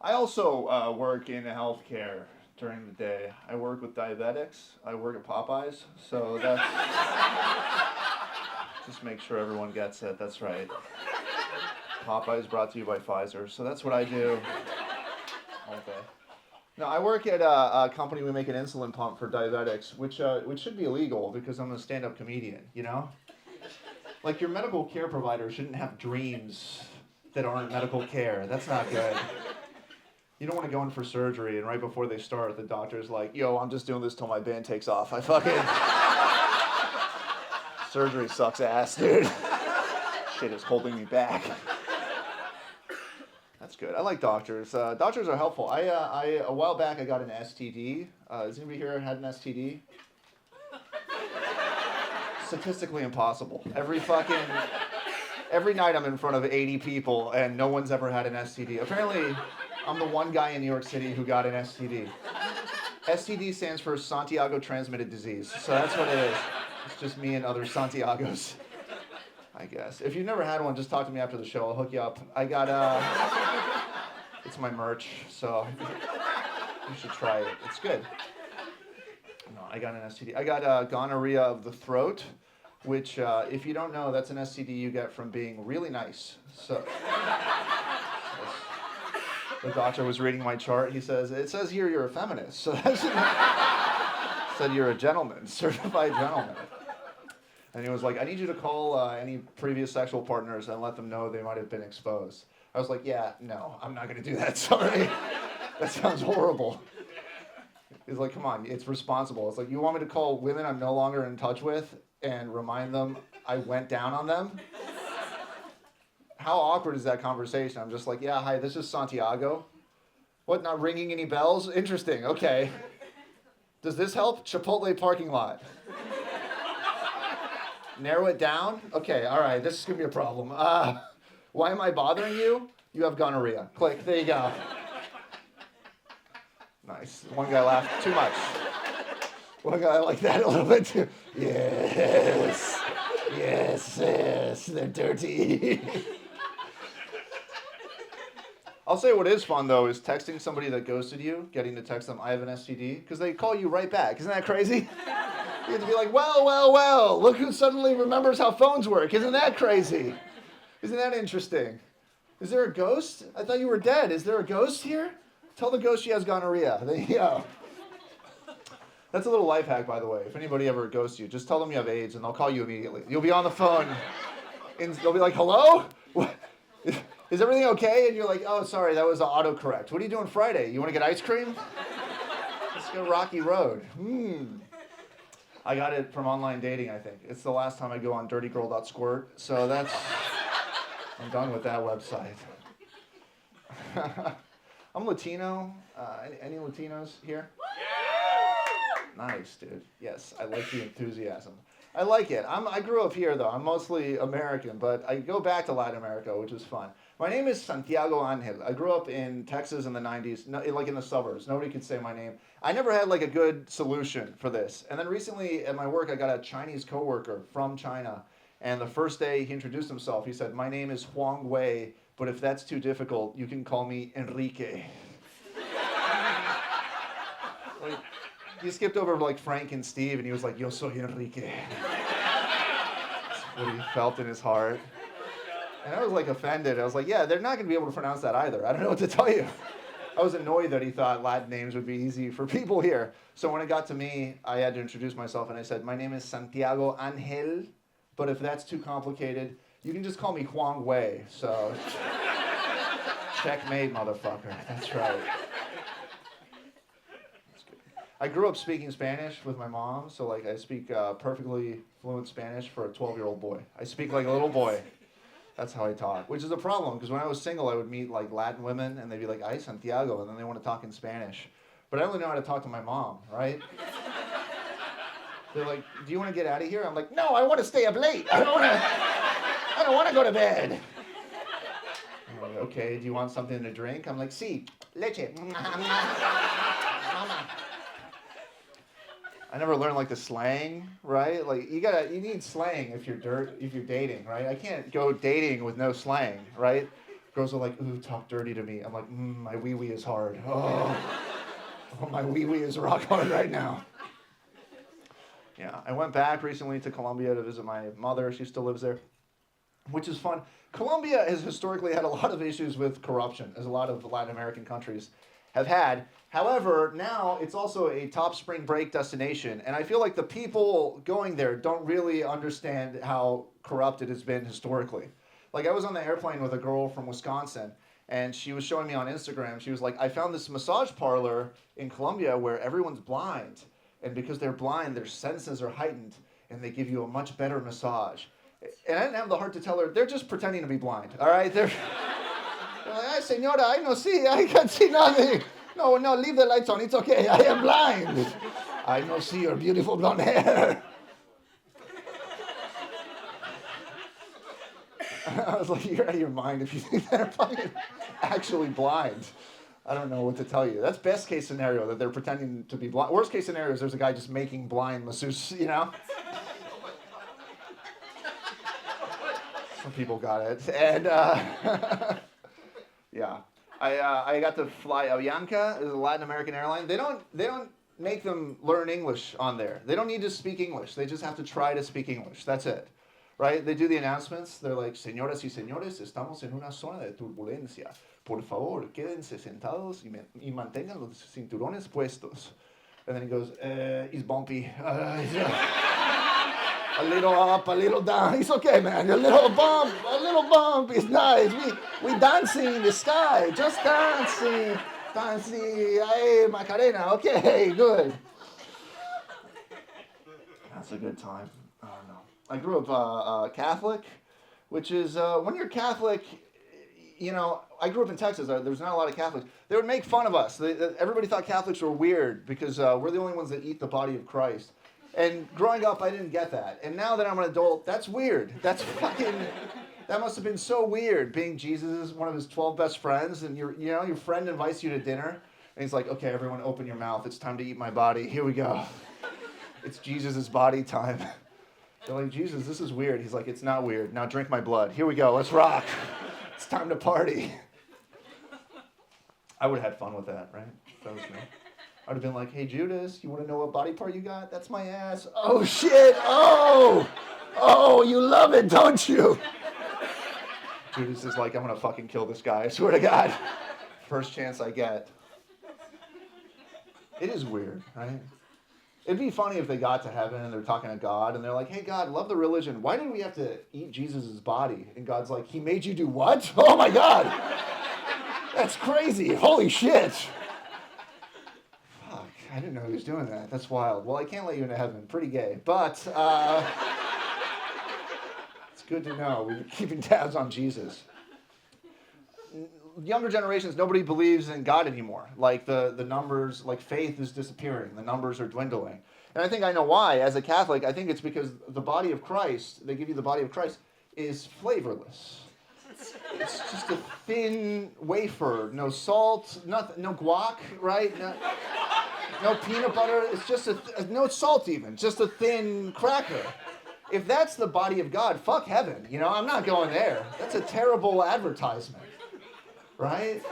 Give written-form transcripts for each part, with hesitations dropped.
I also work in healthcare during the day. I work with diabetics. I work at Popeyes. So that's just make sure everyone gets it. That's right. Popeyes brought to you by Pfizer. So that's what I do all day. No, I work at a company. We make an insulin pump for diabetics, which should be illegal because I'm a stand-up comedian. You know, like your medical care provider shouldn't have dreams that aren't medical care. That's not good. You don't want to go in for surgery, and right before they start, the doctor's like, "Yo, I'm just doing this till my band takes off." I fucking surgery sucks ass, dude. Shit is holding me back. That's good. I like doctors. Doctors are helpful. A while back I got an STD. Has anybody here had an STD? Statistically impossible. Every night I'm in front of 80 people and no one's ever had an STD. Apparently, I'm the one guy in New York City who got an STD. STD stands for Santiago transmitted disease. So that's what it is. It's just me and other Santiagos, I guess. If you've never had one, just talk to me after the show. I'll hook you up. I got it's my merch, so you should try it. It's good. No, I got an STD. I got gonorrhea of the throat, which, if you don't know, that's an STD you get from being really nice. So the doctor was reading my chart. He says, "It says here you're a feminist." So that's said you're a gentleman, certified gentleman. And he was like, "I need you to call any previous sexual partners and let them know they might have been exposed." I was like, "Yeah, no, I'm not going to do that. Sorry. That sounds horrible." He's like, "Come on, it's responsible." It's like, "You want me to call women I'm no longer in touch with and remind them I went down on them?" How awkward is that conversation? I'm just like, "Yeah, hi, this is Santiago." What, not ringing any bells? Interesting, okay. Does this help? Chipotle parking lot. Narrow it down? Okay, all right, this is gonna be a problem. Why am I bothering you? You have gonorrhea. Click, there you go. Nice. One guy laughed too much. One guy liked that a little bit too. Yes, yes, they're dirty. I'll say what is fun though is texting somebody that ghosted you, getting to text them, "I have an STD," because they call you right back. Isn't that crazy? You have to be like, well, look who suddenly remembers how phones work. Isn't that crazy? Isn't that interesting? Is there a ghost? I thought you were dead. Is there a ghost here? Tell the ghost she has gonorrhea. There you go. That's a little life hack, by the way. If anybody ever ghosts you, just tell them you have AIDS and they'll call you immediately. You'll be on the phone and they'll be like, "Hello? What? Is everything okay?" And you're like, "Oh, sorry, that was autocorrect. What are you doing Friday? You want to get ice cream? Let's go Rocky Road." I got it from online dating, I think. It's the last time I go on dirtygirl.squirt, so I'm done with that website. I'm Latino. Any Latinos here? Nice, dude. Yes, I like the enthusiasm. I like it. I grew up here, though. I'm mostly American, but I go back to Latin America, which is fun. My name is Santiago Angel. I grew up in Texas in the 90s, like in the suburbs. Nobody could say my name. I never had like a good solution for this. And then recently at my work, I got a Chinese coworker from China. And the first day he introduced himself, he said, "My name is Huang Wei, but if that's too difficult, you can call me Enrique." Like, he skipped over like Frank and Steve, and he was like, "Yo soy Enrique." That's what he felt in his heart. And I was like offended. I was like, "Yeah, they're not going to be able to pronounce that either. I don't know what to tell you." I was annoyed that he thought Latin names would be easy for people here. So when it got to me, I had to introduce myself, and I said, "My name is Santiago Angel, but if that's too complicated, you can just call me Huang Wei." So, checkmate, motherfucker. That's right. I grew up speaking Spanish with my mom, so like I speak perfectly fluent Spanish for a 12-year-old boy. I speak like a little boy. That's how I talk, which is a problem because when I was single, I would meet like Latin women and they'd be like, "Ay, Santiago," and then they want to talk in Spanish. But I only know how to talk to my mom, right? They're like, "Do you want to get out of here?" I'm like, "No, I want to stay up late. I don't want to go to bed." I'm like, "Okay, do you want something to drink?" I'm like, "Sí, leche." I never learned like the slang, right? Like you need slang if you're dating, right? I can't go dating with no slang, right? Girls are like, ooh, talk dirty to me. I'm like, my wee-wee is hard. Oh, my wee-wee is rock hard right now. Yeah, I went back recently to Colombia to visit my mother. She still lives there, which is fun. Colombia has historically had a lot of issues with corruption, as a lot of Latin American countries have had. However, now it's also a top spring break destination, and I feel like the people going there don't really understand how corrupt it has been historically. Like, I was on the airplane with a girl from Wisconsin, and she was showing me on Instagram, she was like, I found this massage parlor in Colombia where everyone's blind, and because they're blind, their senses are heightened, and they give you a much better massage. And I didn't have the heart to tell her, they're just pretending to be blind, all right? They're like, ay, señora, I no see, I can't see nothing. No, leave the lights on, it's okay, I am blind. I no see your beautiful blonde hair. I was like, you're out of your mind if you think they're fucking actually blind. I don't know what to tell you. That's best case scenario, that they're pretending to be blind. Worst case scenario is there's a guy just making blind masseuse, you know? Some people got it. And yeah, I got to fly Avianca, is a Latin American airline. They don't make them learn English on there. They don't need to speak English. They just have to try to speak English. That's it. Right? They do the announcements. They're like, señoras y señores, estamos en una zona de turbulencia. Por favor, quédense sentados y mantengan los cinturones puestos. And then he goes, he's bumpy. A little up, a little down. It's okay, man. A little bump is nice. We dancing in the sky, just dancing. Hey, Macarena. Okay, good. That's a good time. I don't know. I grew up Catholic, which is, when you're Catholic, you know, I grew up in Texas. There's not a lot of Catholics. They would make fun of us. Everybody thought Catholics were weird because we're the only ones that eat the body of Christ. And growing up, I didn't get that. And now that I'm an adult, that's weird. That's fucking, that must have been so weird, being Jesus' one of his 12 best friends, and your friend invites you to dinner, and he's like, okay, everyone open your mouth. It's time to eat my body. Here we go. It's Jesus' body time. They're like, Jesus, this is weird. He's like, it's not weird. Now drink my blood. Here we go. Let's rock. It's time to party. I would have had fun with that, right? If that was me. I would have been like, hey, Judas, you want to know what body part you got? That's my ass. Oh, shit. Oh, you love it, don't you? Judas is like, I'm going to fucking kill this guy. I swear to God. First chance I get. It is weird, right? It'd be funny if they got to heaven and they're talking to God and they're like, hey, God, love the religion. Why did we have to eat Jesus' body? And God's like, he made you do what? Oh, my God. That's crazy. Holy shit. Fuck, I didn't know he was doing that. That's wild. Well, I can't let you into heaven. Pretty gay. But it's good to know. We're keeping tabs on Jesus. Younger generations, nobody believes in God anymore. Like the numbers, like faith is disappearing. The numbers are dwindling. And I think I know why. As a Catholic, I think it's because the body of Christ, they give you the body of Christ, is flavorless. It's just a thin wafer, no salt, nothing, no guac, right? No peanut butter. It's just no salt even, just a thin cracker. If that's the body of God, fuck heaven. You know, I'm not going there. That's a terrible advertisement. Right?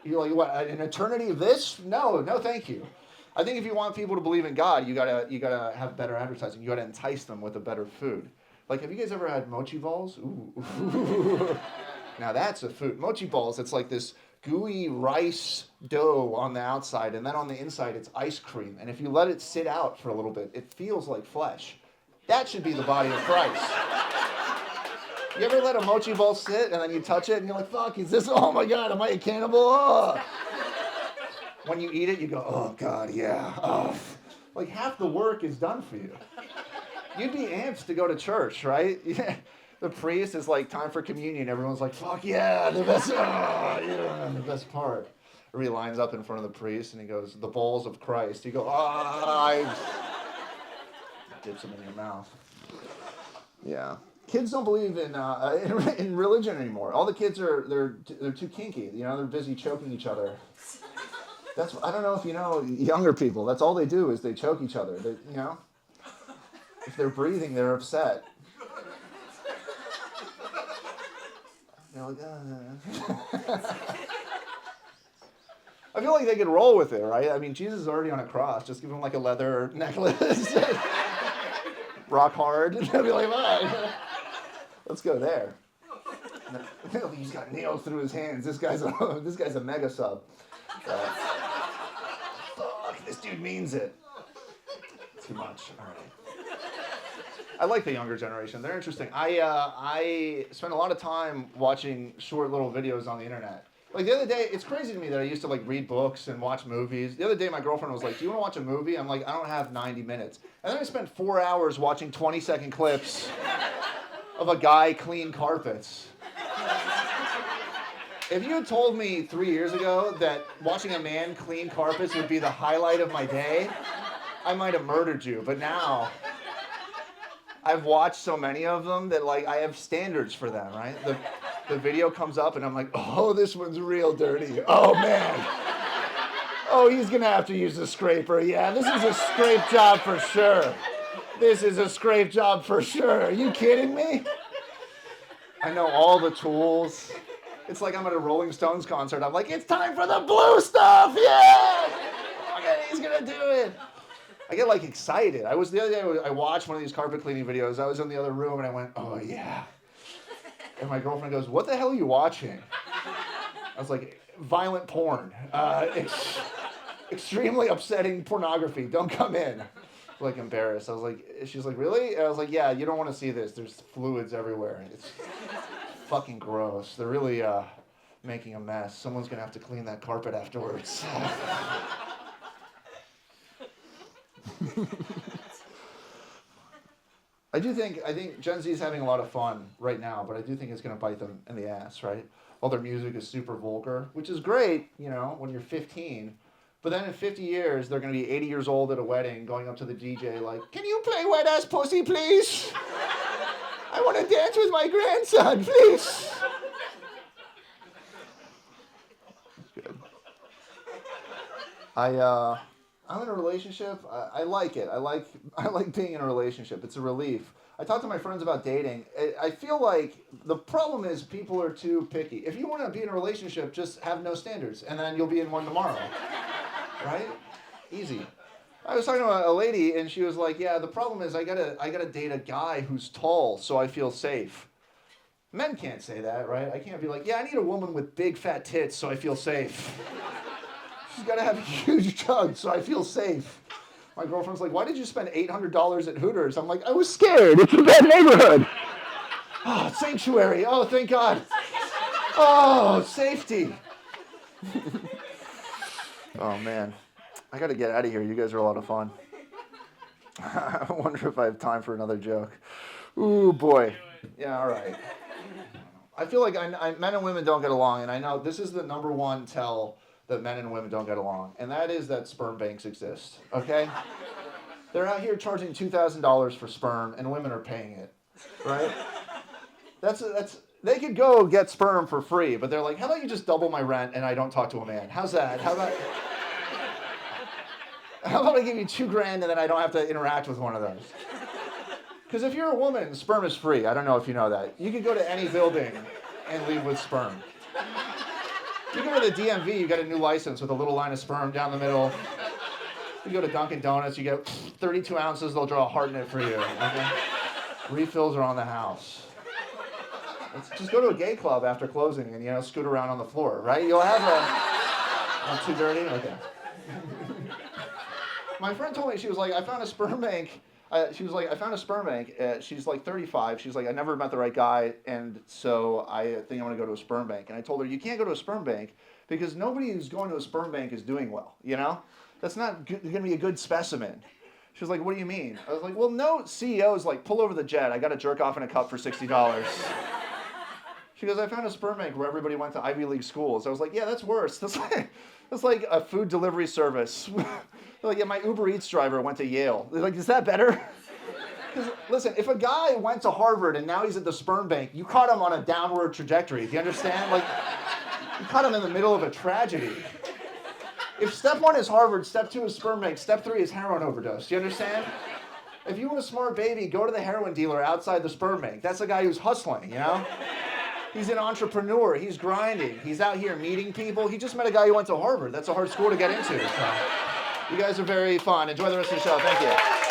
You're like, what, an eternity of this? No, thank you. I think if you want people to believe in God, you gotta have better advertising. You gotta entice them with a better food. Like, have you guys ever had mochi balls? Ooh. Now that's a food. Mochi balls, it's like this gooey rice dough on the outside, and then on the inside it's ice cream. And if you let it sit out for a little bit, it feels like flesh. That should be the body of Christ. You ever let a mochi ball sit and then you touch it and you're like, fuck, is this, oh my God, am I a cannibal? Oh. When you eat it, you go, oh God, yeah. Oh. Like half the work is done for you. You'd be amped to go to church, right? Yeah. The priest is like, time for communion. Everyone's like, fuck yeah, the best, the best part. Everybody lines up in front of the priest and he goes, the balls of Christ. You go, dips them in your mouth. Yeah. Kids don't believe in religion anymore. All the kids they're too kinky. You know, they're busy choking each other. I don't know if you know younger people. That's all they do is they choke each other. You know, if they're breathing, they're upset. You're like, I feel like they could roll with it, right? I mean, Jesus is already on a cross. Just give him like a leather necklace. Rock hard. They'll be like, all right, let's go there. He's got nails through his hands. This guy's a mega sub. Fuck, this dude means it. Too much. All right. I like the younger generation. They're interesting. I spend a lot of time watching short little videos on the internet. Like the other day, it's crazy to me that I used to like read books and watch movies. The other day, my girlfriend was like, "Do you want to watch a movie?" I'm like, "I don't have 90 minutes." And then I spent 4 hours watching 20-second clips of a guy clean carpets. If you had told me 3 years ago that watching a man clean carpets would be the highlight of my day, I might have murdered you. But now, I've watched so many of them that like I have standards for them, right? The video comes up and I'm like, oh, this one's real dirty. Oh, man. Oh, he's going to have to use a scraper. Yeah, this is a scrape job for sure. This is a scrape job for sure. Are you kidding me? I know all the tools. It's like I'm at a Rolling Stones concert. I'm like, it's time for the blue stuff. Yeah. Okay, he's going to do it. I get like excited. The other day I watched one of these carpet cleaning videos. I was in the other room and I went, oh, yeah. And my girlfriend goes, what the hell are you watching? I was like, violent porn. Extremely upsetting pornography. Don't come in. Like embarrassed. I was like, she's like, really? And I was like, yeah, you don't want to see this. There's fluids everywhere. It's fucking gross. They're really making a mess. Someone's going to have to clean that carpet afterwards. I think Gen Z is having a lot of fun right now, but I do think it's going to bite them in the ass, right? All their music is super vulgar, which is great, when you're 15. But then in 50 years, they're going to be 80 years old at a wedding, going up to the DJ like, can you play Wet Ass Pussy, please? I want to dance with my grandson, please. That's good. I'm in a relationship. I like it. I like being in a relationship. It's a relief. I talk to my friends about dating. I feel like the problem is people are too picky. If you want to be in a relationship, just have no standards, and then you'll be in one tomorrow. Right? Easy. I was talking to a lady, and she was like, "Yeah, the problem is I gotta date a guy who's tall, so I feel safe." Men can't say that, right? I can't be like, "Yeah, I need a woman with big fat tits, so I feel safe." She's got to have a huge jug, so I feel safe. My girlfriend's like, why did you spend $800 at Hooters? I'm like, I was scared. It's a bad neighborhood. Oh, sanctuary. Oh, thank God. Oh, safety. Oh, man. I got to get out of here. You guys are a lot of fun. I wonder if I have time for another joke. Ooh, boy. Yeah, all right. I feel like men and women don't get along, and I know this is the number one tell that men and women don't get along, and that is that sperm banks exist, okay? They're out here charging $2,000 for sperm, and women are paying it, right? They could go get sperm for free, but they're like, how about you just double my rent and I don't talk to a man? How's that? How about I give you $2,000 and then I don't have to interact with one of those? Because if you're a woman, sperm is free. I don't know if you know that. You could go to any building and leave with sperm. You go to the DMV, you get a new license with a little line of sperm down the middle. You go to Dunkin' Donuts, you get 32 ounces, they'll draw a heart in it for you. Okay? Refills are on the house. Just go to a gay club after closing and, scoot around on the floor, right? You'll have I'm too dirty? Okay. My friend told me, she was like, I found a sperm bank. She's like, she's like 35. She's like, I never met the right guy, and so I think I want to go to a sperm bank. And I told her, you can't go to a sperm bank because nobody who's going to a sperm bank is doing well, That's not going to be a good specimen. She was like, what do you mean? I was like, well, no CEO's like, pull over the jet. I got to jerk off in a cup for $60. She goes, I found a sperm bank where everybody went to Ivy League schools. I was like, yeah, that's worse. That's like a food delivery service. They're like, yeah, my Uber Eats driver went to Yale. They're like, is that better? Listen, if a guy went to Harvard and now he's at the sperm bank, you caught him on a downward trajectory. Do you understand? Like, you caught him in the middle of a tragedy. If step 1 is Harvard, step 2 is sperm bank, step 3 is heroin overdose. Do you understand? If you want a smart baby, go to the heroin dealer outside the sperm bank. That's the guy who's hustling, He's an entrepreneur. He's grinding. He's out here meeting people. He just met a guy who went to Harvard. That's a hard school to get into. So you guys are very fun. Enjoy the rest of the show. Thank you.